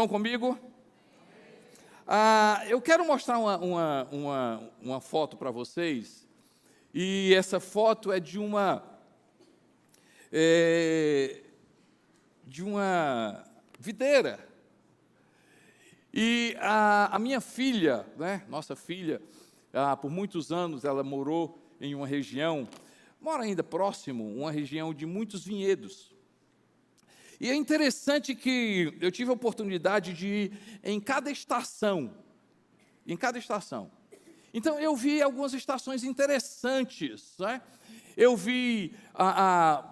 Estão comigo? Eu quero mostrar uma foto para vocês, e essa foto é de uma videira. E a minha filha, né, nossa filha, por muitos anos ela morou em uma região, mora ainda próximo, uma região de muitos vinhedos. E é interessante que eu tive a oportunidade de ir em cada estação. Então, eu vi algumas estações interessantes, né? Eu vi,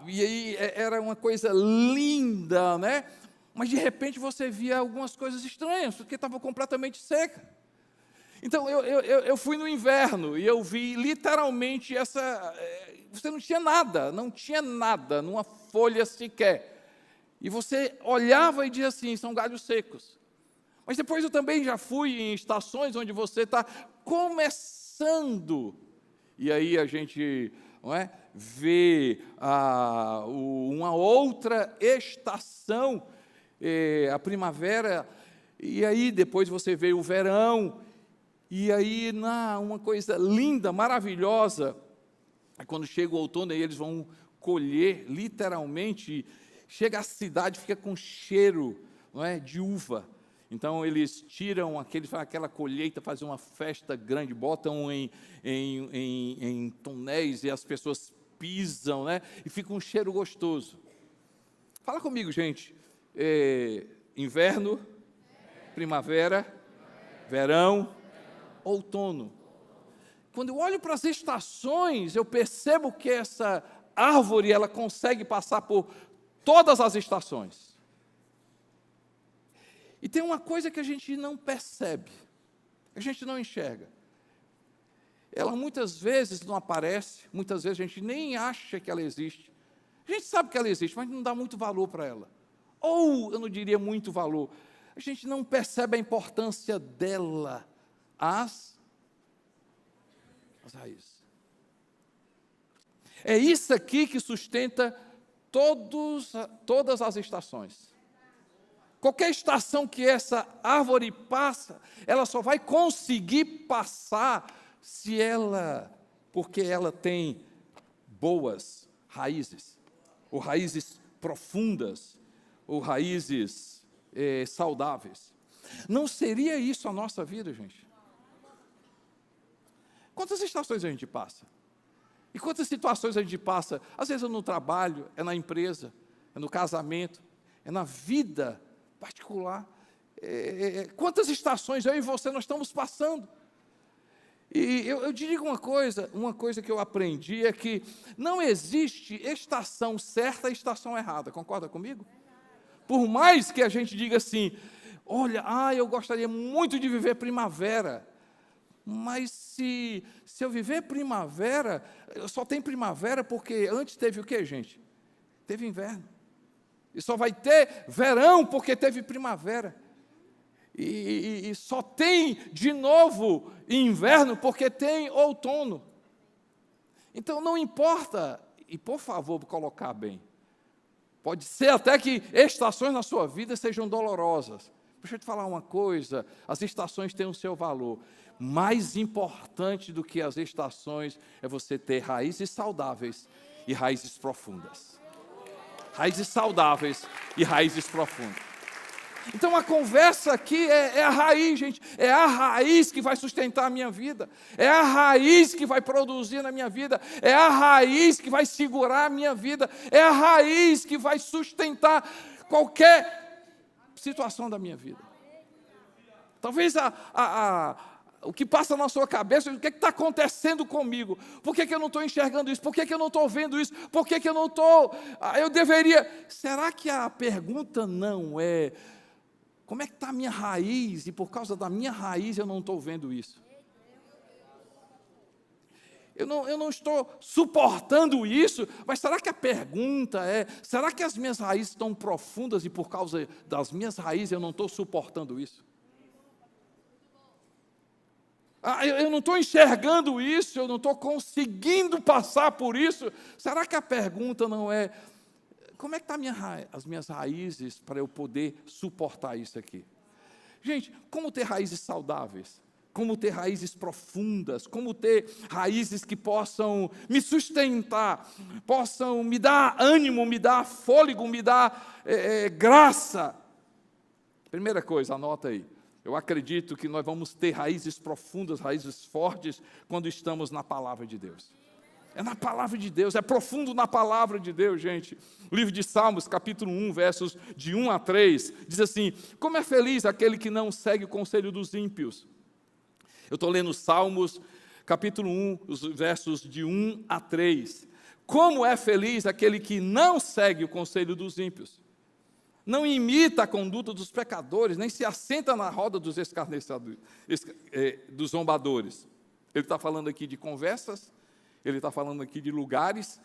e aí era uma coisa linda, né? Mas, de repente, você via algumas coisas estranhas, porque estava completamente seca. Então, eu fui no inverno e eu vi literalmente você não tinha nada, numa folha sequer. E você olhava e dizia assim, são galhos secos. Mas depois eu também já fui em estações onde você está começando. E aí a gente vê uma outra estação, a primavera, e aí depois você vê o verão. E aí, uma coisa linda, maravilhosa, é quando chega o outono, aí eles vão colher, literalmente, chega a cidade, fica com cheiro, de uva. Então, eles tiram aquela colheita, fazem uma festa grande, botam em tonéis, e as pessoas pisam, e fica um cheiro gostoso. Fala comigo, gente. Inverno, primavera, verão, outono. Quando eu olho para as estações, eu percebo que essa árvore ela consegue passar por todas as estações. E tem uma coisa que a gente não percebe, a gente não enxerga. Ela muitas vezes não aparece, muitas vezes a gente nem acha que ela existe. A gente sabe que ela existe, mas não dá muito valor para ela. Ou, eu não diria muito valor, a gente não percebe a importância dela, as raízes. É isso aqui que sustenta todas as estações. Qualquer estação que essa árvore passa, ela só vai conseguir passar porque ela tem boas raízes, ou raízes profundas, ou raízes saudáveis. Não seria isso a nossa vida, gente? Quantas estações a gente passa? E quantas situações a gente passa? Às vezes é no trabalho, é na empresa, é no casamento, é na vida particular. Quantas estações eu e você nós estamos passando? E eu digo uma coisa que eu aprendi é que não existe estação certa e estação errada. Concorda comigo? Por mais que a gente diga assim, olha, eu gostaria muito de viver primavera. Mas se eu viver primavera, só tem primavera porque antes teve o quê, gente? Teve inverno. E só vai ter verão porque teve primavera. E só tem de novo inverno porque tem outono. Então não importa, e por favor, colocar bem, pode ser até que estações na sua vida sejam dolorosas. Deixa eu te falar uma coisa, as estações têm o seu valor. Mais importante do que as estações é você ter raízes saudáveis e raízes profundas. Raízes saudáveis e raízes profundas. Então a conversa aqui é a raiz, gente. É a raiz que vai sustentar a minha vida. É a raiz que vai produzir na minha vida. É a raiz que vai segurar a minha vida. É a raiz que vai sustentar qualquer situação da minha vida. Talvez o que passa na sua cabeça, o que está acontecendo comigo? Por que eu não estou enxergando isso? Por que eu não estou vendo isso? Por que eu não estou... Eu deveria... Será que a pergunta não é... Como é que está a minha raiz? E por causa da minha raiz eu não estou vendo isso. Eu não estou suportando isso, mas será que a pergunta é... Será que as minhas raízes estão profundas e por causa das minhas raízes eu não estou suportando isso? Eu não estou enxergando isso, eu não estou conseguindo passar por isso. Será que a pergunta não é, como é que estão as minhas raízes para eu poder suportar isso aqui? Gente, como ter raízes saudáveis? Como ter raízes profundas? Como ter raízes que possam me sustentar, possam me dar ânimo, me dar fôlego, me dar graça? Primeira coisa, anota aí. Eu acredito que nós vamos ter raízes profundas, raízes fortes, quando estamos na palavra de Deus. É na palavra de Deus, é profundo na palavra de Deus, gente. O livro de Salmos, capítulo 1, versos de 1 a 3, diz assim: como é feliz aquele que não segue o conselho dos ímpios. Eu estou lendo Salmos, capítulo 1, os versos de 1 a 3. Como é feliz aquele que não segue o conselho dos ímpios, não imita a conduta dos pecadores, nem se assenta na roda dos escarnecedores, dos zombadores. Ele está falando aqui de conversas, ele está falando aqui de lugares,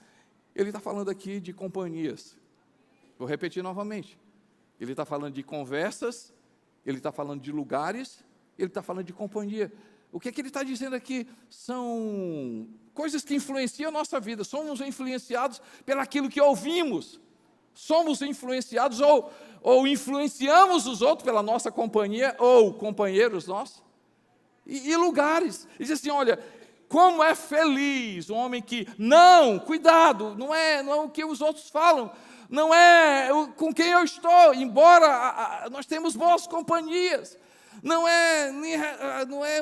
ele está falando aqui de companhias. Vou repetir novamente. Ele está falando de conversas, ele está falando de lugares, ele está falando de companhia. O que é que ele está dizendo aqui? São coisas que influenciam a nossa vida. Somos influenciados pelaquilo que ouvimos. Somos influenciados ou influenciamos os outros pela nossa companhia, ou companheiros nossos. E lugares. Diz assim, olha, como é feliz um homem que, cuidado, não é o que os outros falam, não é com quem eu estou, embora nós temos boas companhias. Não é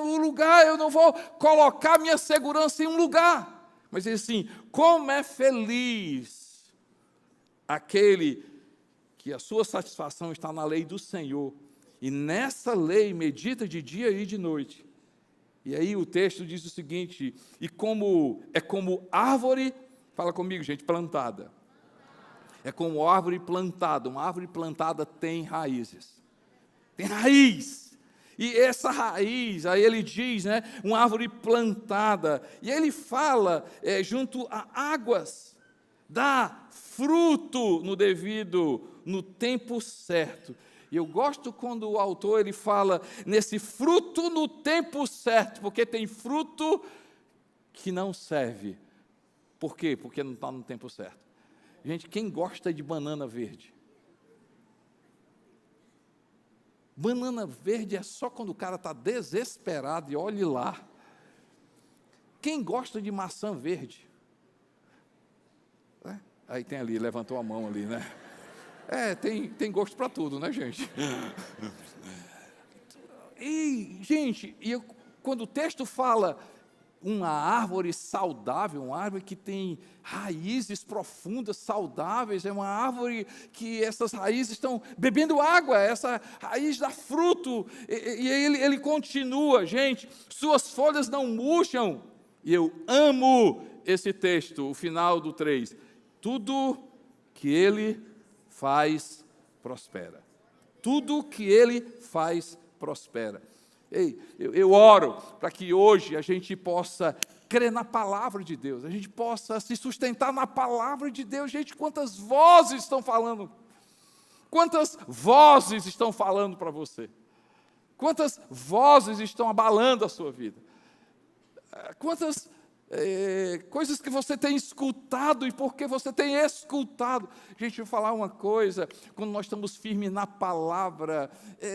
o lugar, eu não vou colocar minha segurança em um lugar. Mas diz assim, como é feliz aquele que a sua satisfação está na lei do Senhor, e nessa lei medita de dia e de noite. E aí o texto diz o seguinte, como árvore, fala comigo, gente, plantada. É como árvore plantada, uma árvore plantada tem raízes. Tem raiz. E essa raiz, aí ele diz, uma árvore plantada, e ele fala junto a águas, dá fruto no tempo certo. E eu gosto quando o autor ele fala nesse fruto no tempo certo, porque tem fruto que não serve. Por quê? Porque não está no tempo certo. Gente, quem gosta de banana verde? Banana verde é só quando o cara está desesperado, e olhe lá. Quem gosta de maçã verde? Aí tem ali, levantou a mão ali, né? Tem gosto para tudo, né, gente? Quando o texto fala uma árvore saudável, uma árvore que tem raízes profundas, saudáveis, é uma árvore que essas raízes estão bebendo água, essa raiz dá fruto, e ele continua, gente, suas folhas não murcham, e eu amo esse texto, o final do 3, tudo que ele faz prospera, tudo que ele faz prospera. Eu oro para que hoje a gente possa crer na palavra de Deus, a gente possa se sustentar na palavra de Deus. Gente, quantas vozes estão falando? Quantas vozes estão falando para você? Quantas vozes estão abalando a sua vida? Quantas coisas que você tem escutado, e porque você tem escutado. Gente, eu vou falar uma coisa, quando nós estamos firmes na palavra,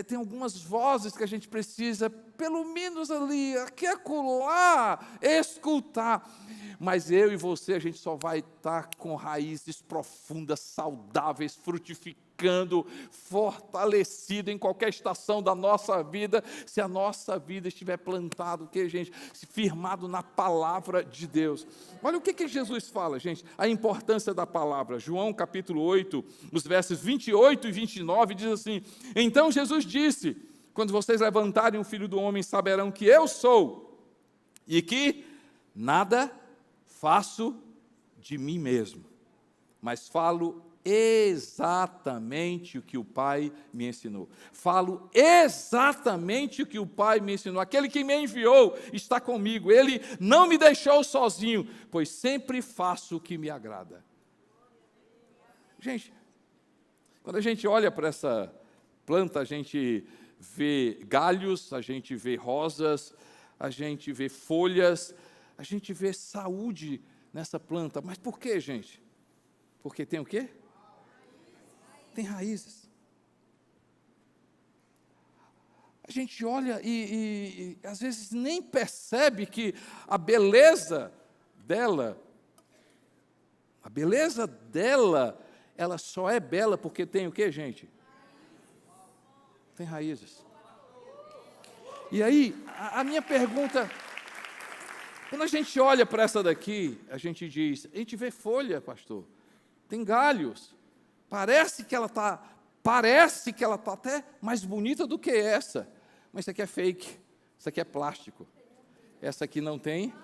tem algumas vozes que a gente precisa, pelo menos ali, aqui acolá, escutar, mas eu e você, a gente só vai estar com raízes profundas, saudáveis, frutificando, fortalecido em qualquer estação da nossa vida, se a nossa vida estiver plantada, o que, gente? Firmado na palavra de Deus. Olha o que Jesus fala, gente, a importância da palavra. João capítulo 8, os versos 28 e 29, diz assim, então Jesus disse, quando vocês levantarem o Filho do Homem, saberão que eu sou, e que nada faço de mim mesmo, mas falo exatamente o que o Pai me ensinou. Falo exatamente o que o Pai me ensinou. Aquele que me enviou está comigo. Ele não me deixou sozinho, pois sempre faço o que me agrada. Gente, quando a gente olha para essa planta, a gente vê galhos, a gente vê rosas, a gente vê folhas, a gente vê saúde nessa planta. Mas por quê, gente? Porque tem o quê? Tem raízes. A gente olha e às vezes nem percebe que a beleza dela, ela só é bela porque tem o quê, gente? Tem raízes. E aí, a minha pergunta, quando a gente olha para essa daqui, a gente diz, a gente vê folha, pastor, tem galhos, parece que ela está até mais bonita do que essa, mas isso aqui é fake, isso aqui é plástico, essa aqui não tem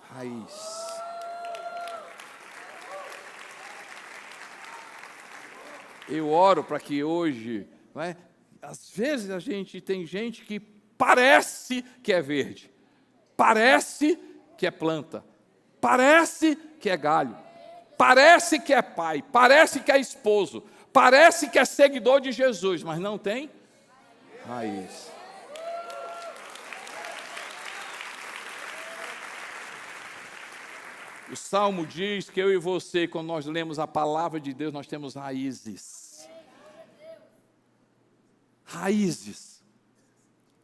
raiz. Eu oro para que hoje, não é? Às vezes a gente tem gente que parece que é verde, parece que é planta, parece que é galho, parece que é pai, parece que é esposo, parece que é seguidor de Jesus, mas não tem raiz. O Salmo diz que eu e você, quando nós lemos a palavra de Deus, nós temos raízes. Raízes.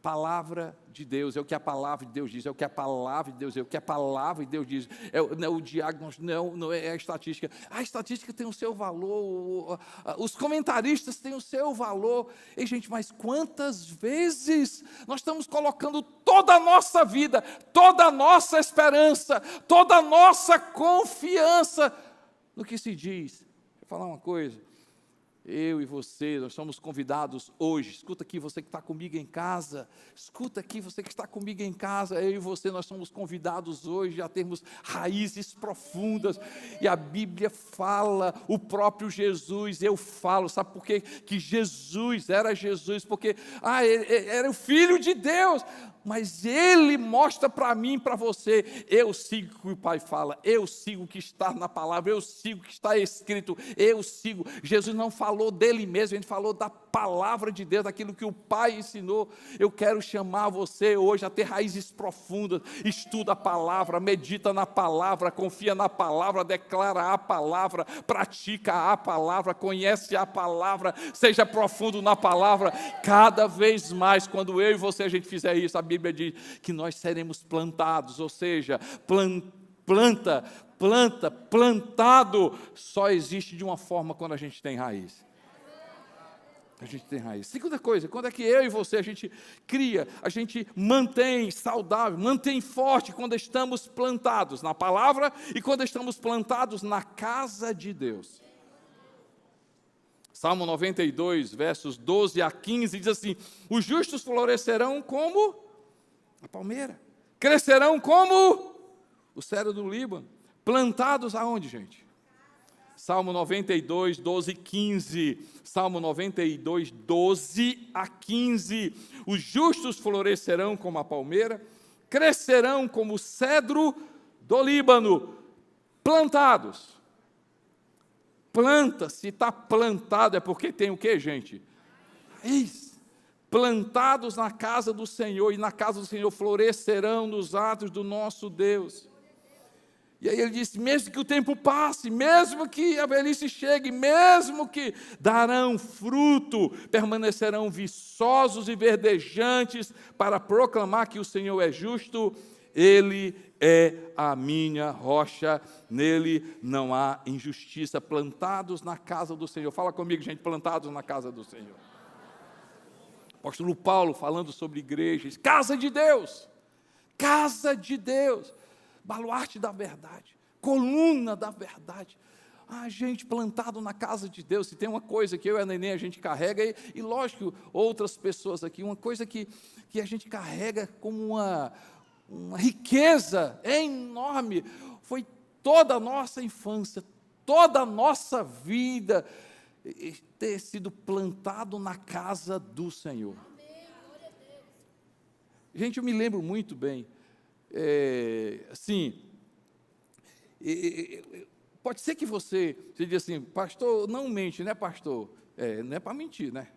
Palavra de Deus, é o que a palavra de Deus diz, é o que a palavra de Deus diz, é o que a palavra de Deus diz, não é o diagnóstico, não é a estatística. A estatística tem o seu valor, os comentaristas têm o seu valor. E, gente, mas quantas vezes nós estamos colocando toda a nossa vida, toda a nossa esperança, toda a nossa confiança no que se diz? Deixa eu falar uma coisa. Eu e você, nós somos convidados hoje, escuta aqui você que está comigo em casa, escuta aqui você que está comigo em casa, eu e você, nós somos convidados hoje a termos raízes profundas, e a Bíblia fala, o próprio Jesus, eu falo, sabe por quê? Que Jesus era Jesus, porque ele era o Filho de Deus, mas Ele mostra para mim e para você, eu sigo o que o Pai fala, eu sigo o que está na palavra, eu sigo o que está escrito, eu sigo. Jesus não falou dele mesmo, Ele falou da palavra de Deus, daquilo que o Pai ensinou. Eu quero chamar você hoje a ter raízes profundas, estuda a palavra, medita na palavra, confia na palavra, declara a palavra, pratica a palavra, conhece a palavra, seja profundo na palavra. Cada vez mais, quando eu e você a gente fizer isso, a Bíblia diz que nós seremos plantados, ou seja, plantado só existe de uma forma quando a gente tem raiz. A gente tem raiz. Segunda coisa, quando é que eu e você, a gente cria, a gente mantém saudável, mantém forte quando estamos plantados na palavra e quando estamos plantados na casa de Deus. Salmo 92, versos 12 a 15, diz assim, os justos florescerão como a palmeira, crescerão como o cedro do Líbano, plantados aonde, gente? Salmo 92, 12 e 15, Salmo 92, 12 a 15, os justos florescerão como a palmeira, crescerão como o cedro do Líbano, plantados. Planta, se está plantado é porque tem o que, gente? Raiz. Plantados na casa do Senhor, e na casa do Senhor florescerão nos atos do nosso Deus. E aí ele disse, mesmo que o tempo passe, mesmo que a velhice chegue, mesmo que darão fruto, permanecerão viçosos e verdejantes para proclamar que o Senhor é justo, Ele é a minha rocha, nele não há injustiça. Plantados na casa do Senhor. Fala comigo, gente, plantados na casa do Senhor. Apóstolo Paulo falando sobre igrejas, casa de Deus, baluarte da verdade, coluna da verdade. Gente, plantado na casa de Deus. Se tem uma coisa que eu e a Neném a gente carrega, e lógico, outras pessoas aqui, uma coisa que a gente carrega como uma riqueza enorme, foi toda a nossa infância, toda a nossa vida, ter sido plantado na casa do Senhor. Gente, eu me lembro muito bem, pode ser que você diga assim, pastor, não mente, né, pastor? Não é para mentir, né?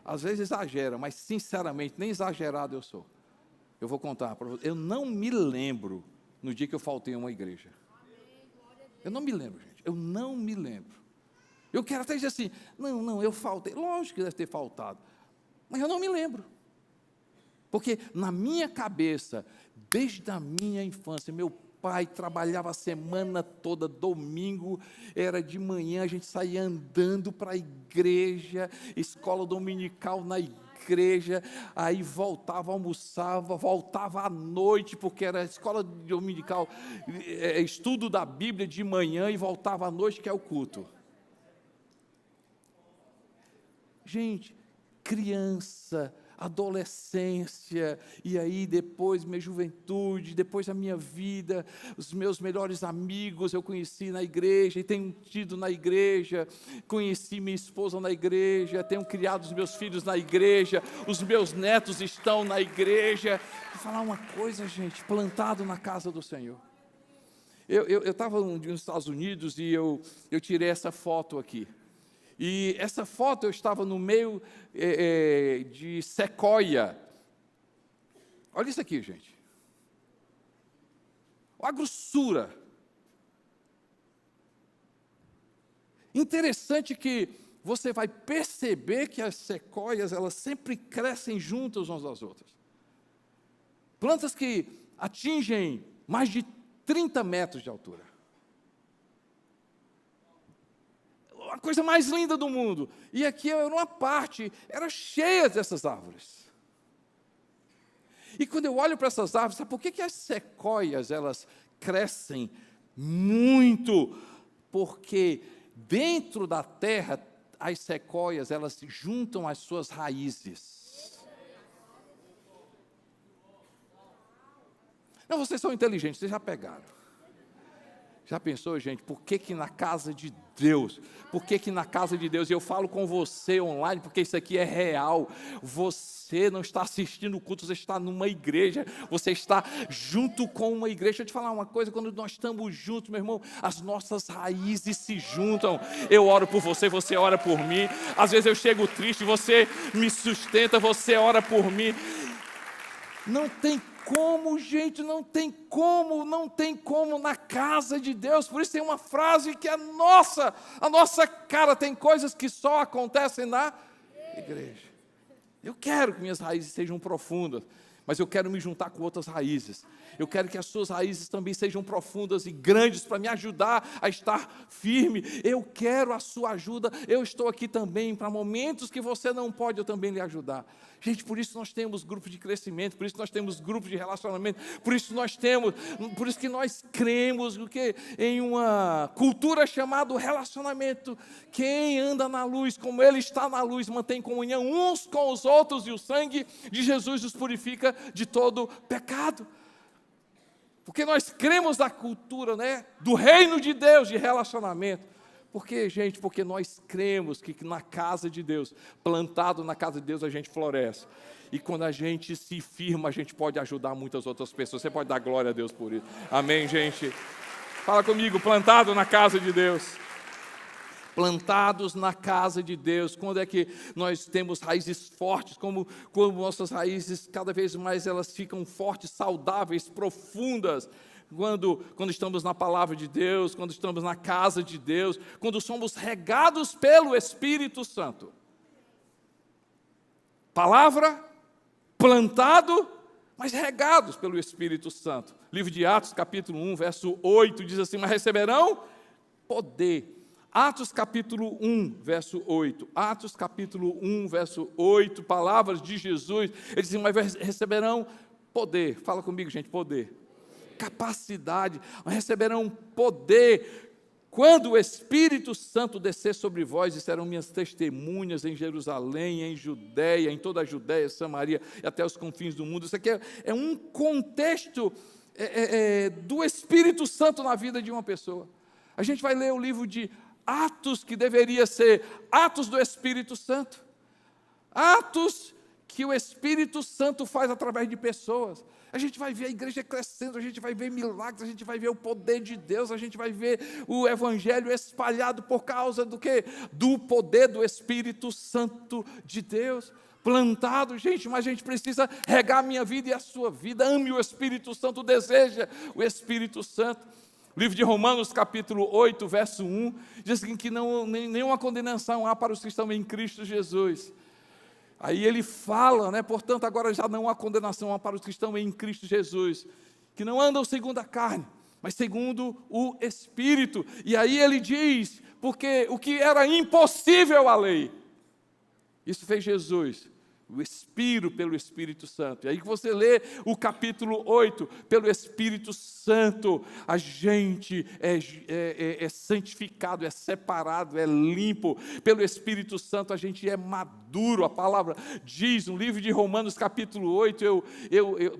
Às vezes exagera, mas sinceramente, nem exagerado eu sou. Eu vou contar para você, eu não me lembro no dia que eu faltei a uma igreja. Eu não me lembro, gente, eu não me lembro. Eu quero até dizer assim, não, eu faltei, lógico que deve ter faltado, mas eu não me lembro. Porque na minha cabeça, desde a minha infância, meu pai trabalhava a semana toda, domingo era de manhã, a gente saía andando para a igreja, escola dominical na igreja, aí voltava, almoçava, voltava à noite, porque era escola dominical, estudo da Bíblia de manhã, e voltava à noite, que é o culto. Gente, criança, adolescência, e aí depois minha juventude, depois a minha vida, os meus melhores amigos eu conheci na igreja, e tenho tido na igreja, conheci minha esposa na igreja, tenho criado os meus filhos na igreja, os meus netos estão na igreja. Vou falar uma coisa, gente, plantado na casa do Senhor. Eu estava nos Estados Unidos e eu tirei essa foto aqui. E essa foto eu estava no meio de sequoia. Olha isso aqui, gente. Olha a grossura. Interessante que você vai perceber que as sequoias, elas sempre crescem juntas umas das outras. Plantas que atingem mais de 30 metros de altura. A coisa mais linda do mundo. E aqui era uma parte, era cheia dessas árvores. E quando eu olho para essas árvores, sabe por que as sequoias, elas crescem muito? Porque dentro da terra, as sequoias, elas juntam as suas raízes. Não, vocês são inteligentes, vocês já pegaram. Já pensou, gente, por que na casa de Deus? Por que na casa de Deus? E eu falo com você online, porque isso aqui é real. Você não está assistindo o culto, você está numa igreja. Você está junto com uma igreja. Deixa eu te falar uma coisa, quando nós estamos juntos, meu irmão, as nossas raízes se juntam. Eu oro por você, você ora por mim. Às vezes eu chego triste, você me sustenta, você ora por mim. Não tem como, gente, não tem como na casa de Deus. Por isso tem uma frase que é a nossa cara. Tem coisas que só acontecem na igreja. Eu quero que minhas raízes sejam profundas, mas eu quero me juntar com outras raízes. Eu quero que as suas raízes também sejam profundas e grandes para me ajudar a estar firme. Eu quero a sua ajuda. Eu estou aqui também para momentos que você não pode, eu também lhe ajudar. Gente, por isso nós temos grupos de crescimento, por isso nós temos grupos de relacionamento, por isso que nós cremos em uma cultura chamada relacionamento. Quem anda na luz, como Ele está na luz, mantém comunhão uns com os outros, e o sangue de Jesus nos purifica de todo pecado. Porque nós cremos na cultura, do reino de Deus, de relacionamento. Por quê, gente? Porque nós cremos que na casa de Deus, plantado na casa de Deus, a gente floresce. E quando a gente se firma, a gente pode ajudar muitas outras pessoas. Você pode dar glória a Deus por isso. Amém, gente? Fala comigo, plantado na casa de Deus. Plantados na casa de Deus. Quando é que nós temos raízes fortes, como nossas raízes cada vez mais elas ficam fortes, saudáveis, profundas, quando estamos na palavra de Deus, quando estamos na casa de Deus, quando somos regados pelo Espírito Santo. Palavra, plantado, mas regados pelo Espírito Santo. Livro de Atos, capítulo 1, verso 8, diz assim: mas receberão poder. Atos capítulo 1, verso 8. Atos capítulo 1, verso 8, palavras de Jesus. Ele diz: mas receberão poder. Fala comigo, gente, poder. Capacidade. Mas receberão poder quando o Espírito Santo descer sobre vós, e serão minhas testemunhas em Jerusalém, em Judeia, em toda a Judeia, Samaria e até os confins do mundo. Isso aqui é um contexto do Espírito Santo na vida de uma pessoa. A gente vai ler o livro de Atos, que deveria ser Atos do Espírito Santo. Atos que o Espírito Santo faz através de pessoas. A gente vai ver a igreja crescendo, a gente vai ver milagres, a gente vai ver o poder de Deus, a gente vai ver o Evangelho espalhado por causa do quê? Do poder do Espírito Santo de Deus. Plantado, gente, mas a gente precisa regar a minha vida e a sua vida. Ame o Espírito Santo, deseja o Espírito Santo. Livro de Romanos, capítulo 8, verso 1, diz que nenhuma condenação há para os que estão em Cristo Jesus. Aí ele fala, né? Portanto, agora já não há condenação para os que estão em Cristo Jesus, que não andam segundo a carne, mas segundo o Espírito. E aí ele diz, porque o que era impossível à lei, isso fez Jesus, o Espírito pelo Espírito Santo. E aí que você lê o capítulo 8, pelo Espírito Santo, a gente é santificado, é separado, é limpo. Pelo Espírito Santo a gente é maduro. A palavra diz no livro de Romanos capítulo 8,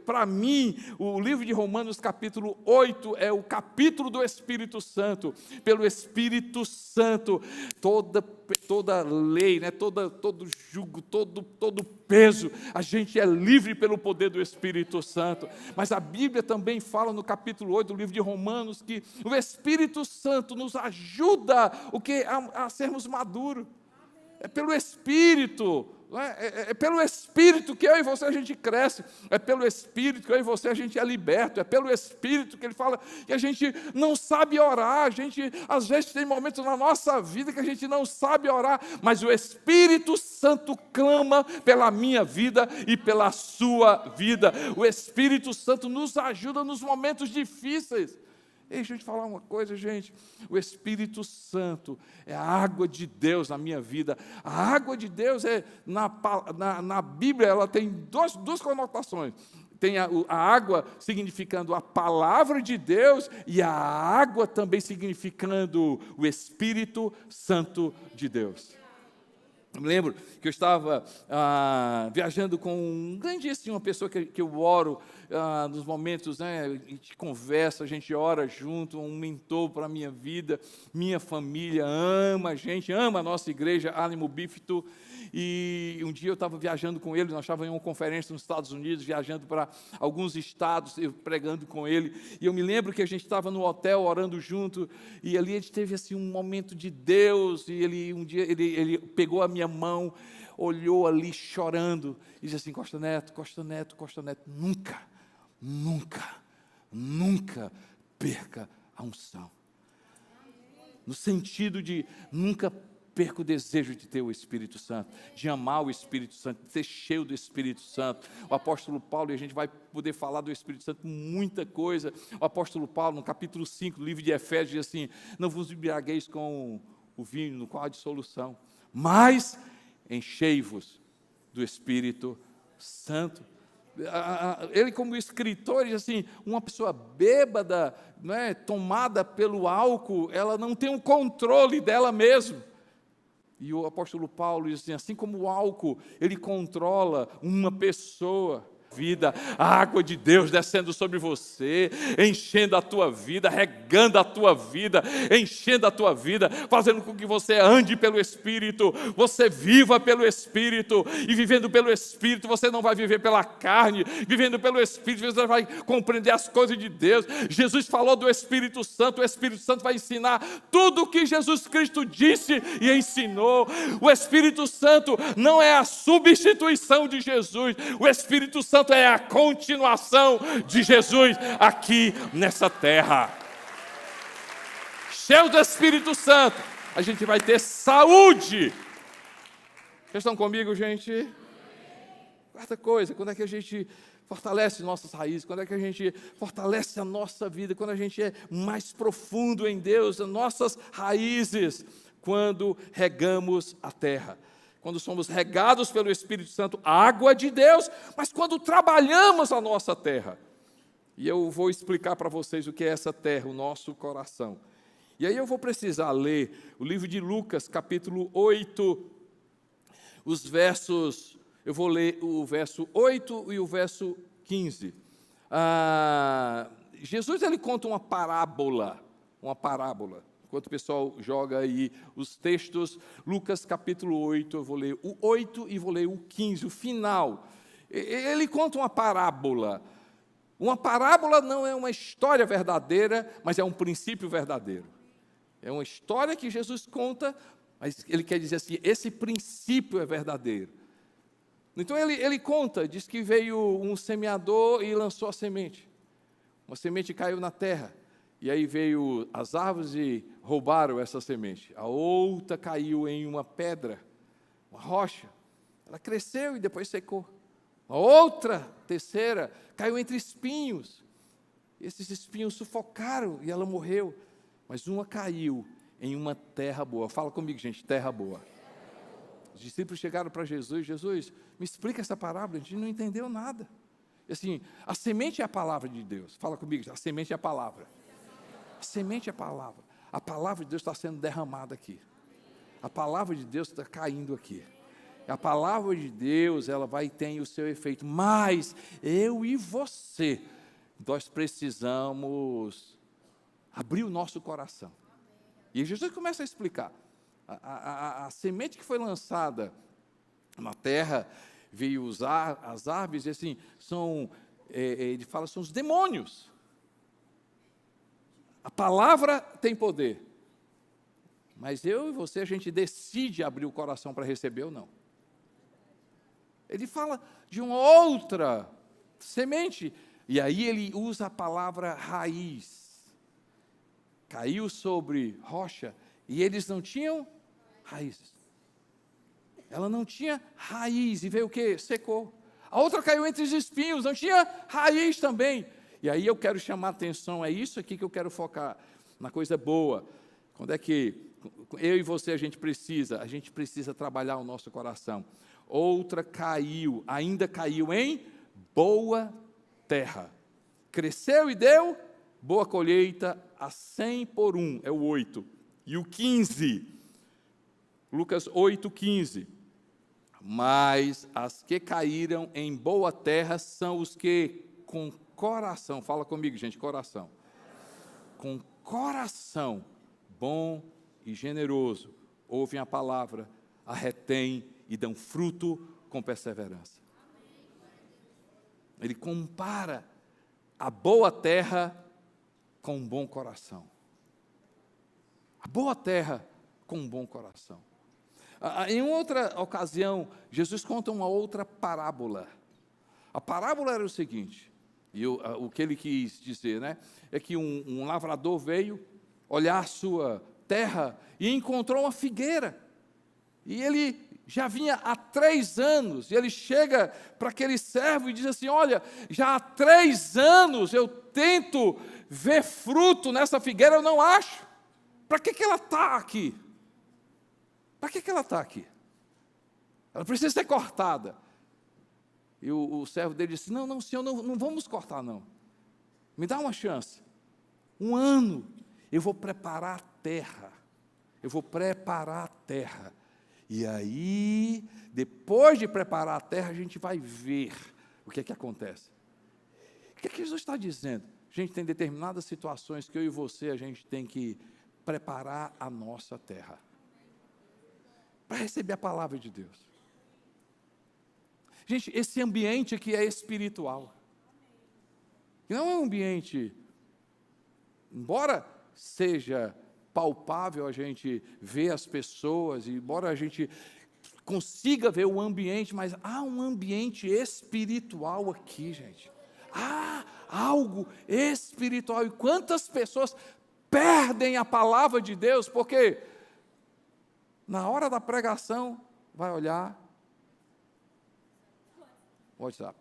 para mim, o livro de Romanos capítulo 8 é o capítulo do Espírito Santo. Pelo Espírito Santo, toda lei, né, todo jugo, todo peso, a gente é livre pelo poder do Espírito Santo. Mas a Bíblia também fala no capítulo 8 do livro de Romanos que o Espírito Santo nos ajuda a sermos maduros. É pelo Espírito, é pelo Espírito que eu e você a gente cresce, é pelo Espírito que eu e você a gente é liberto, é pelo Espírito que ele fala que a gente não sabe orar, a gente às vezes tem momentos na nossa vida que a gente não sabe orar, mas o Espírito Santo clama pela minha vida e pela sua vida. O Espírito Santo nos ajuda nos momentos difíceis. Deixa eu te falar uma coisa, gente. O Espírito Santo é a água de Deus na minha vida. A água de Deus na Bíblia, ela tem duas conotações. Tem a água significando a palavra de Deus e a água também significando o Espírito Santo de Deus. Eu me lembro que eu estava viajando com um grandíssimo, uma pessoa que eu oro nos momentos, né, a gente conversa, a gente ora junto, um mentor para a minha vida, minha família ama a gente, ama a nossa igreja, Ânimo Bífito. E um dia eu estava viajando com ele, nós estávamos em uma conferência nos Estados Unidos, viajando para alguns estados, eu pregando com ele, e eu me lembro que a gente estava no hotel orando junto, e ali a gente teve assim, um momento de Deus, e um dia ele pegou a minha mão, olhou ali chorando, e disse assim: Costa Neto, nunca perca a unção. No sentido de nunca perca o desejo de ter o Espírito Santo, de amar o Espírito Santo, de ser cheio do Espírito Santo. O apóstolo Paulo, e a gente vai poder falar do Espírito Santo muita coisa. O apóstolo Paulo, no capítulo 5 do livro de Efésios, diz assim: não vos embriagueis com o vinho, no qual há dissolução, mas enchei-vos do Espírito Santo. Ele, como escritor, diz assim: uma pessoa bêbada, né, tomada pelo álcool, ela não tem um controle dela mesma. E o apóstolo Paulo diz assim como o álcool, ele controla uma pessoa, vida, a água de Deus descendo sobre você, enchendo a tua vida, regando a tua vida, enchendo a tua vida, fazendo com que você ande pelo Espírito, você viva pelo Espírito, e vivendo pelo Espírito, você não vai viver pela carne, vivendo pelo Espírito, você vai compreender as coisas de Deus. Jesus falou do Espírito Santo, o Espírito Santo vai ensinar tudo o que Jesus Cristo disse e ensinou. O Espírito Santo não é a substituição de Jesus, o Espírito Santo é a continuação de Jesus aqui nessa terra. Cheio do Espírito Santo, a gente vai ter saúde. Vocês estão comigo, gente? Quarta coisa, quando é que a gente fortalece nossas raízes, quando é que a gente fortalece a nossa vida, quando a gente é mais profundo em Deus, as nossas raízes, quando regamos a terra. Quando somos regados pelo Espírito Santo, a água de Deus, mas quando trabalhamos a nossa terra. E eu vou explicar para vocês o que é essa terra, o nosso coração. E aí eu vou precisar ler o livro de Lucas, capítulo 8, os versos, eu vou ler o verso 8 e o verso 15. Jesus, ele conta uma parábola. Enquanto o pessoal joga aí os textos, Lucas capítulo 8, eu vou ler o 8 e vou ler o 15, o final. Ele conta uma parábola. Uma parábola não é uma história verdadeira, mas é um princípio verdadeiro. É uma história que Jesus conta, mas ele quer dizer assim, esse princípio é verdadeiro. Então ele conta, diz que veio um semeador e lançou a semente. Uma semente caiu na terra. E aí veio as árvores e roubaram essa semente. A outra caiu em uma pedra, uma rocha. Ela cresceu e depois secou. A outra, terceira, caiu entre espinhos. Esses espinhos sufocaram e ela morreu. Mas uma caiu em uma terra boa. Fala comigo, gente, terra boa. Os discípulos chegaram para Jesus: Jesus, me explica essa parábola, a gente não entendeu nada. E assim, a semente é a palavra de Deus. Fala comigo, a semente é a palavra. A semente é a palavra. A palavra de Deus está sendo derramada aqui. A palavra de Deus está caindo aqui. A palavra de Deus, ela vai ter o seu efeito. Mas eu e você, nós precisamos abrir o nosso coração. E Jesus começa a explicar. A semente que foi lançada na terra, veio as árvores, e assim, ele fala, são os demônios. A palavra tem poder. Mas eu e você, a gente decide abrir o coração para receber ou não. Ele fala de uma outra semente, e aí ele usa a palavra raiz. Caiu sobre rocha, e eles não tinham raízes. Ela não tinha raiz, e veio o quê? Secou. A outra caiu entre os espinhos, não tinha raiz também. E aí eu quero chamar a atenção, é isso aqui que eu quero focar, na coisa boa. Quando é que eu e você, a gente precisa trabalhar o nosso coração. Outra caiu, ainda caiu em boa terra. Cresceu e deu boa colheita, a 100 por 1, é o 8. E o 15, Lucas 8:15. Mas as que caíram em boa terra são os que com coração, fala comigo, gente, coração. Com coração bom e generoso, ouvem a palavra, a retêm e dão fruto com perseverança. Ele compara a boa terra com um bom coração. A boa terra com um bom coração. Em outra ocasião, Jesus conta uma outra parábola. A parábola era o seguinte, o que ele quis dizer, né? É que um lavrador veio olhar a sua terra e encontrou uma figueira. E ele já vinha há 3 anos, e ele chega para aquele servo e diz assim: olha, já há 3 anos eu tento ver fruto nessa figueira, eu não acho. Para que ela está aqui? Para que ela está aqui? Ela precisa ser cortada. E o servo dele disse: não, senhor, não vamos cortar, não. Me dá uma chance. 1 ano, eu vou preparar a terra. Eu vou preparar a terra. E aí, depois de preparar a terra, a gente vai ver o que é que acontece. O que é que Jesus está dizendo? Gente, tem determinadas situações que eu e você, a gente tem que preparar a nossa terra para receber a palavra de Deus. Gente, esse ambiente aqui é espiritual. Não é um ambiente, embora seja palpável a gente ver as pessoas, embora a gente consiga ver o ambiente, mas há um ambiente espiritual aqui, gente. Há algo espiritual. E quantas pessoas perdem a palavra de Deus, porque na hora da pregação vai olhar o WhatsApp.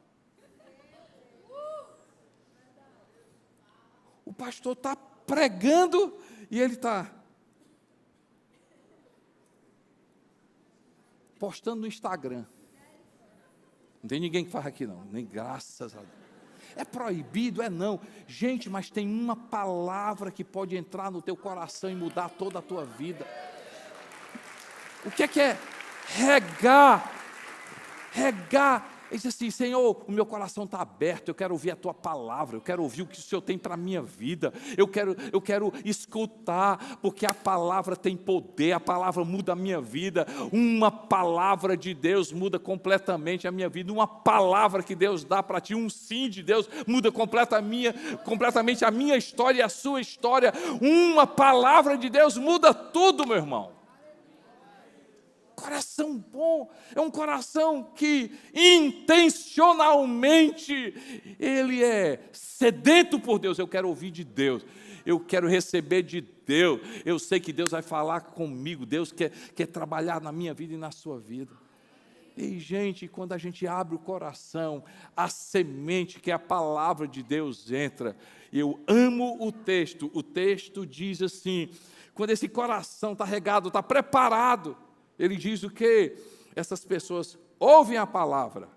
O pastor está pregando e ele está postando no Instagram. Não tem ninguém que faz aqui não, nem graças a Deus. É proibido? É não. Gente, mas tem uma palavra que pode entrar no teu coração e mudar toda a tua vida. O que é regar? Regar. Ele diz assim: Senhor, o meu coração está aberto, eu quero ouvir a tua palavra, eu quero ouvir o que o Senhor tem para a minha vida, eu quero escutar, porque a palavra tem poder, a palavra muda a minha vida, uma palavra de Deus muda completamente a minha vida, uma palavra que Deus dá para ti, um sim de Deus muda completamente a minha história e a sua história, uma palavra de Deus muda tudo, meu irmão. Coração bom, é um coração que intencionalmente ele é sedento por Deus. Eu quero ouvir de Deus, eu quero receber de Deus, eu sei que Deus vai falar comigo, Deus quer trabalhar na minha vida e na sua vida. E, gente, quando a gente abre o coração, a semente, que é a palavra de Deus, entra. Eu amo o texto diz assim, quando esse coração está regado, está preparado, ele diz o quê? Essas pessoas ouvem a palavra,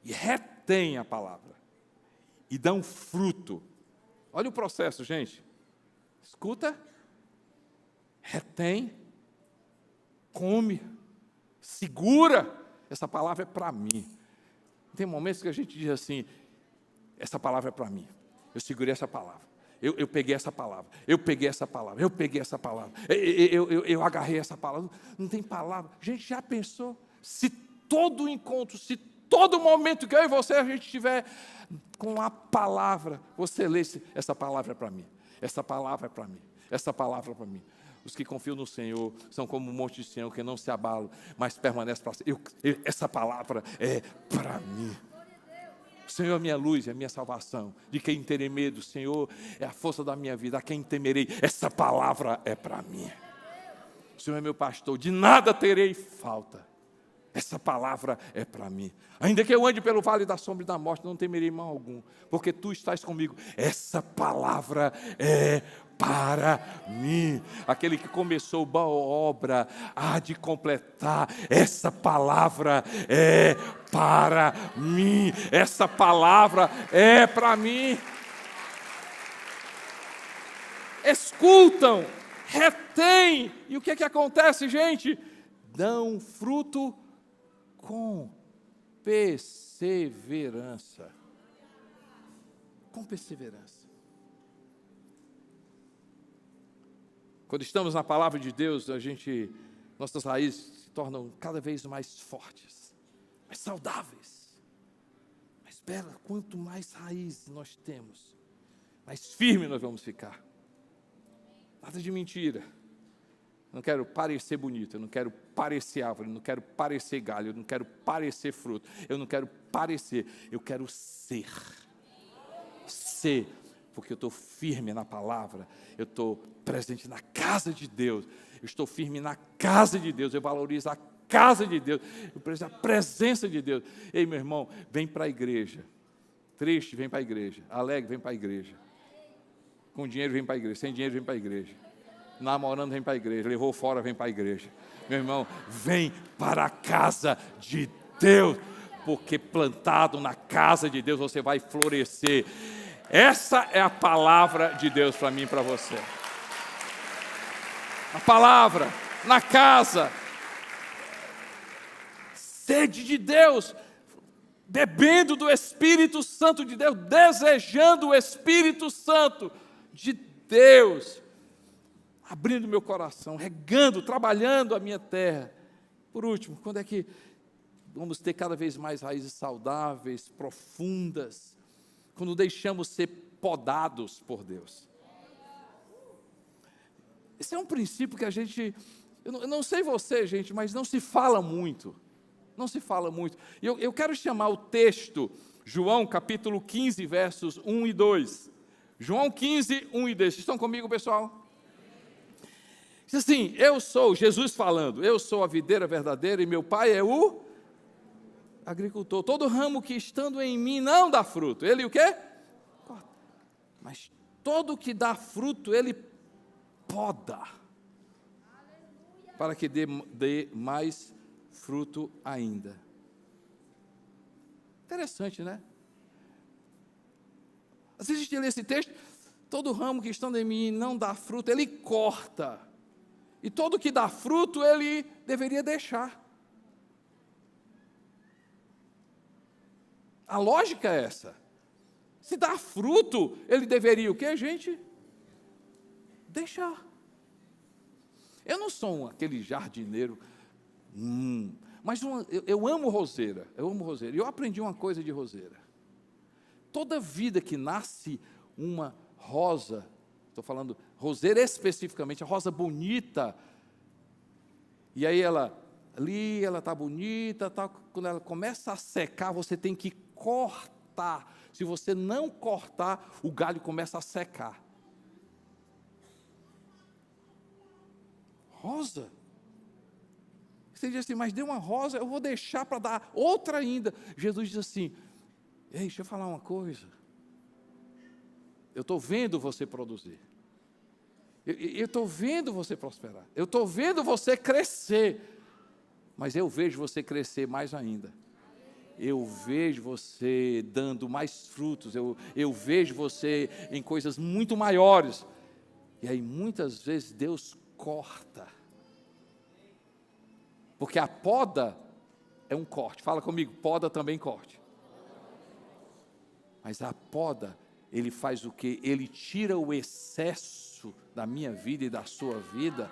e retêm a palavra, e dão fruto. Olha o processo, gente. Escuta, retém, come, segura. Essa palavra é para mim. Tem momentos que a gente diz assim, essa palavra é para mim. Eu segurei essa palavra. Eu peguei essa palavra. Eu peguei essa palavra. Eu peguei essa palavra. Eu agarrei essa palavra. Não tem palavra. A gente já pensou? Se todo encontro, se todo momento que eu e você a gente estiver com a palavra, você lê essa palavra é para mim. Essa palavra é para mim. Essa palavra é para mim. Os que confiam no Senhor são como um monte de Sião que não se abalam, mas permanece para sempre. Essa palavra é para mim. O Senhor é a minha luz, é a minha salvação. De quem terei medo? O Senhor é a força da minha vida. A quem temerei? Essa palavra é para mim. O Senhor é meu pastor, de nada terei falta. Essa palavra é para mim. Ainda que eu ande pelo vale da sombra e da morte, não temerei mal algum, porque tu estás comigo. Essa palavra é para mim. Aquele que começou boa obra há de completar. Essa palavra é para mim. Essa palavra é para mim. Escutam, retém. E o que é que acontece, gente? Dão fruto com perseverança. Com perseverança. Quando estamos na palavra de Deus, nossas raízes se tornam cada vez mais fortes, mais saudáveis, mais belas. Quanto mais raízes nós temos, mais firme nós vamos ficar. Nada de mentira. Eu não quero parecer bonito, eu não quero parecer árvore, eu não quero parecer galho, eu não quero parecer fruto, eu não quero parecer, eu quero ser. Ser, porque eu estou firme na palavra, eu estou presente na casa de Deus, eu estou firme na casa de Deus, eu valorizo a casa de Deus, eu preciso da presença de Deus. Ei, meu irmão, vem para a igreja. Triste, vem para a igreja. Alegre, vem para a igreja. Com dinheiro, vem para a igreja. Sem dinheiro, vem para a igreja. Namorando, vem para a igreja. Levou fora, vem para a igreja. Meu irmão, vem para a casa de Deus, porque plantado na casa de Deus você vai florescer. Essa é a palavra de Deus para mim e para você. A palavra, na casa. Sede de Deus, bebendo do Espírito Santo de Deus, desejando o Espírito Santo de Deus, abrindo meu coração, regando, trabalhando a minha terra. Por último, quando é que vamos ter cada vez mais raízes saudáveis, profundas? Quando deixamos ser podados por Deus. Esse é um princípio que eu não sei você, gente, mas não se fala muito. Não se fala muito. Eu quero chamar o texto, João capítulo 15, versos 1 e 2. João 15, 1 e 2. Vocês estão comigo, pessoal? Diz assim, Jesus falando, eu sou a videira verdadeira e meu pai é o agricultor. Todo ramo que estando em mim não dá fruto. Ele o quê? Corta. Mas todo que dá fruto, ele poda. Para que dê mais fruto ainda. Interessante, né? Às vezes a gente lê esse texto, todo ramo que estando em mim não dá fruto, ele corta. E todo que dá fruto, ele deveria deixar. A lógica é essa. Se dá fruto, ele deveria o quê, gente? Deixar. Eu não sou aquele jardineiro, mas eu amo roseira, E eu aprendi uma coisa de roseira. Toda vida que nasce uma rosa, estou falando roseira especificamente, a rosa bonita, e aí ela está bonita, tá, quando ela começa a secar, você tem que cortar. Se você não cortar, o galho começa a secar. Rosa. Você diz assim, mas deu uma rosa, eu vou deixar para dar outra ainda. Jesus diz assim, ei, deixa eu falar uma coisa. Eu estou vendo você produzir. Eu estou vendo você prosperar. Eu estou vendo você crescer. Mas eu vejo você crescer mais ainda. Eu vejo você dando mais frutos. Eu vejo você em coisas muito maiores. E aí muitas vezes Deus corta. Porque a poda é um corte. Fala comigo, poda também corte. Mas a poda, ele faz o quê? Ele tira o excesso da minha vida e da sua vida.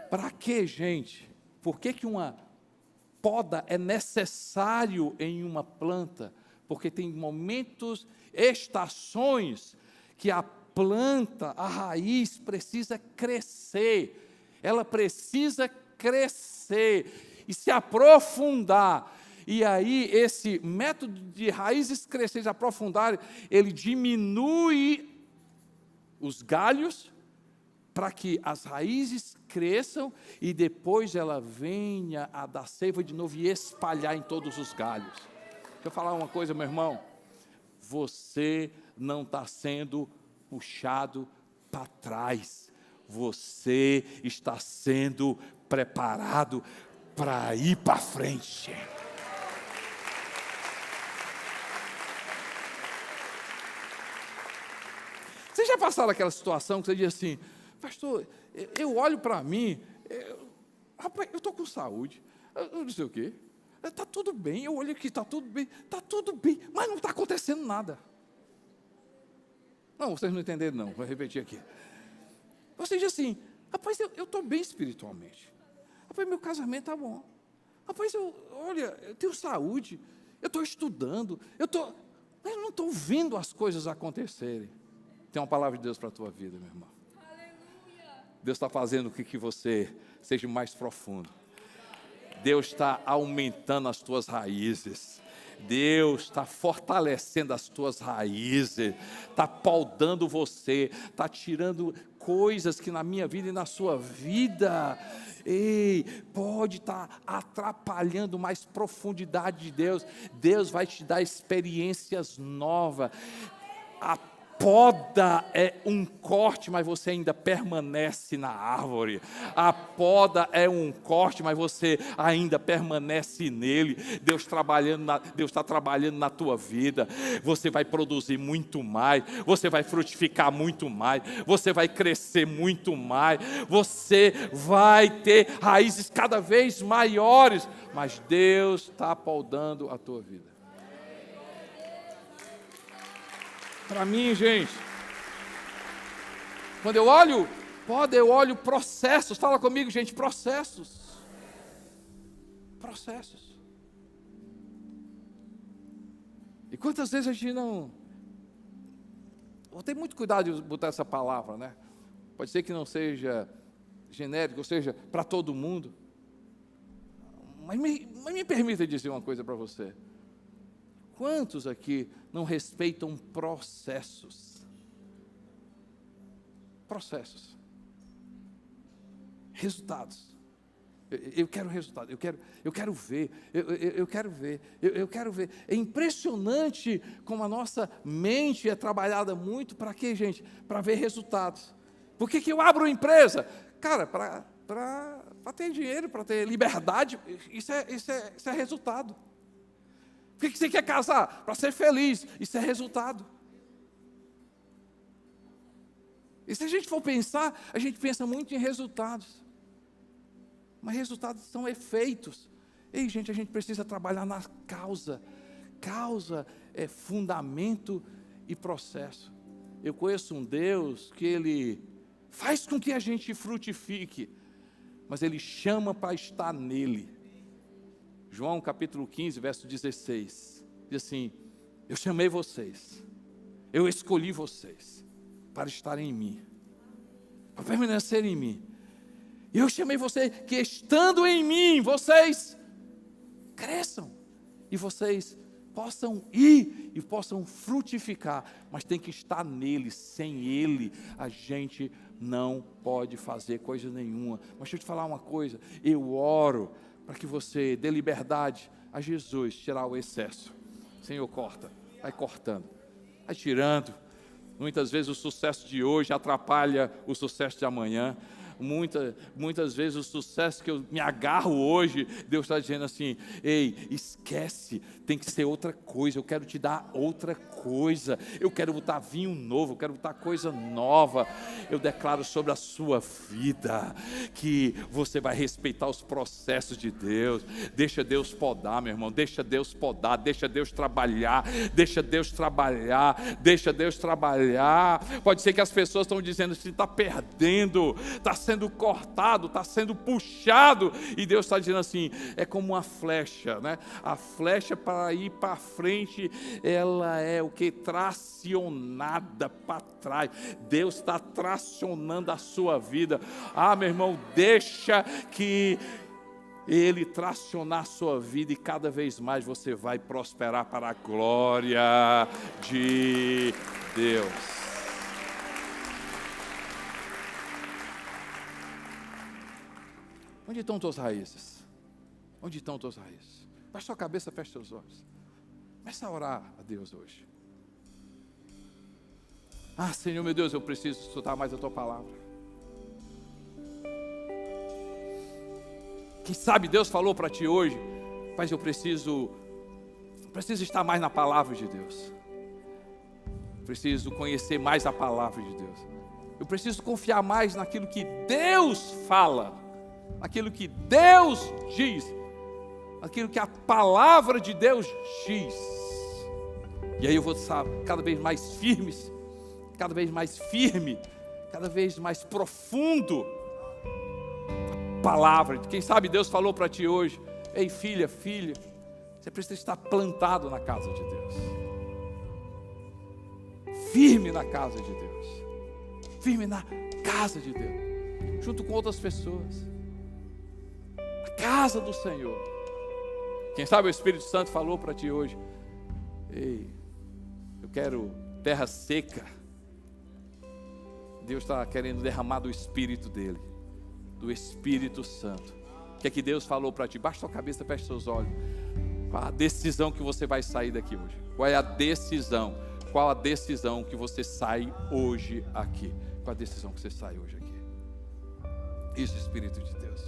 Para quê, gente? Por que uma poda é necessário em uma planta? Porque tem momentos, estações, que a planta, a raiz precisa crescer. Ela precisa crescer e se aprofundar. E aí, esse método de raízes crescerem, aprofundarem, ele diminui os galhos, para que as raízes cresçam e depois ela venha a dar seiva de novo e espalhar em todos os galhos. Deixa eu falar uma coisa, meu irmão. Você não está sendo puxado para trás. Você está sendo preparado para ir para frente. Vocês já passaram aquela situação que você diz assim, pastor, eu olho para mim, rapaz, eu estou com saúde, eu não sei o quê, está tudo bem, eu olho aqui, está tudo bem, mas não está acontecendo nada. Não, vocês não entenderam não, vou repetir aqui. Você diz assim, rapaz, eu estou bem espiritualmente, rapaz, meu casamento está bom, rapaz, olha, eu tenho saúde, eu estou estudando, mas eu não estou vendo as coisas acontecerem. Tem uma palavra de Deus para a tua vida, meu irmão. Aleluia. Deus está fazendo com que você seja mais profundo. Deus está aumentando as tuas raízes. Deus está fortalecendo as tuas raízes. Está podando você. Está tirando coisas que na minha vida e na sua vida, pode estar atrapalhando mais profundidade de Deus. Deus vai te dar experiências novas. A poda é um corte, mas você ainda permanece na árvore. A poda é um corte, mas você ainda permanece nele. Deus está trabalhando na tua vida. Você vai produzir muito mais. Você vai frutificar muito mais. Você vai crescer muito mais. Você vai ter raízes cada vez maiores. Mas Deus está podando a tua vida. Para mim, gente, quando eu olho poda, eu olho processos. Fala comigo, gente, processos. Processos. E quantas vezes a gente não... Vou ter muito cuidado de botar essa palavra, né? Pode ser que não seja genérico, ou seja, para todo mundo. Mas me permita dizer uma coisa para você. Quantos aqui não respeitam processos? Processos. Resultados. Eu quero resultado, eu quero ver, eu quero ver, eu quero ver. É impressionante como a nossa mente é trabalhada muito para quê, gente? Para ver resultados. Por que eu abro uma empresa? Cara, para ter dinheiro, para ter liberdade, isso é resultado. Por que você quer casar? Para ser feliz, isso é resultado. E se a gente for pensar, a gente pensa muito em resultados. Mas resultados são efeitos. Ei, gente, a gente precisa trabalhar na causa. Causa é fundamento e processo. Eu conheço um Deus que Ele faz com que a gente frutifique, mas Ele chama para estar nele. João capítulo 15, verso 16, diz assim, eu chamei vocês, eu escolhi vocês, para estarem em mim, para permanecerem em mim, e eu chamei vocês, que estando em mim, vocês cresçam, e vocês possam ir e possam frutificar, mas tem que estar nele. Sem ele a gente não pode fazer coisa nenhuma. Mas deixa eu te falar uma coisa, eu oro para que você dê liberdade a Jesus tirar o excesso. Senhor, corta, vai cortando, vai tirando. Muitas vezes o sucesso de hoje atrapalha o sucesso de amanhã. Muitas vezes o sucesso que eu me agarro hoje, Deus está dizendo assim: ei, esquece, tem que ser outra coisa, eu quero te dar outra coisa, eu quero botar vinho novo, eu quero botar coisa nova. Eu declaro sobre a sua vida, que você vai respeitar os processos de Deus. Deixa Deus podar, meu irmão, deixa Deus podar, deixa Deus trabalhar, deixa Deus trabalhar, deixa Deus trabalhar. Pode ser que as pessoas estão dizendo assim: está perdendo, está sendo cortado, está sendo puxado, e Deus está dizendo assim: é como uma flecha, né? A flecha, para ir para frente, ela é o que? Tracionada para trás. Deus está tracionando a sua vida. Meu irmão, deixa que Ele tracionar a sua vida, e cada vez mais você vai prosperar para a glória de Deus. Onde estão tuas raízes? Onde estão tuas raízes? Baixa sua cabeça, fecha seus olhos. Começa a orar a Deus hoje. Senhor, meu Deus, eu preciso estudar mais a Tua palavra. Quem sabe Deus falou para ti hoje: mas eu preciso estar mais na palavra de Deus. Preciso conhecer mais a palavra de Deus. Eu preciso confiar mais naquilo que Deus fala, aquilo que Deus diz, aquilo que a palavra de Deus diz. E aí eu vou estar cada vez mais firme, cada vez mais profundo. A palavra, quem sabe Deus falou para ti hoje: ei, filha, você precisa estar plantado na casa de Deus, firme na casa de Deus, firme na casa de Deus, junto com outras pessoas, a casa do Senhor. Quem sabe o Espírito Santo falou para ti hoje: ei, eu quero terra seca. Deus está querendo derramar do Espírito dele, do Espírito Santo. O que é que Deus falou para ti? Baixa sua cabeça, fecha seus olhos. Qual a decisão que você vai sair daqui hoje? Qual é a decisão? Qual a decisão que você sai hoje aqui? Qual a decisão que você sai hoje aqui? Isso, Espírito de Deus.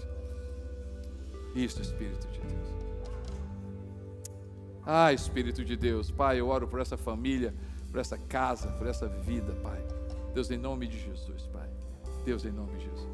Isso, Espírito de Deus. Espírito de Deus, Pai, eu oro por essa família, por essa casa, por essa vida, Pai. Deus, em nome de Jesus, Pai. Deus, em nome de Jesus.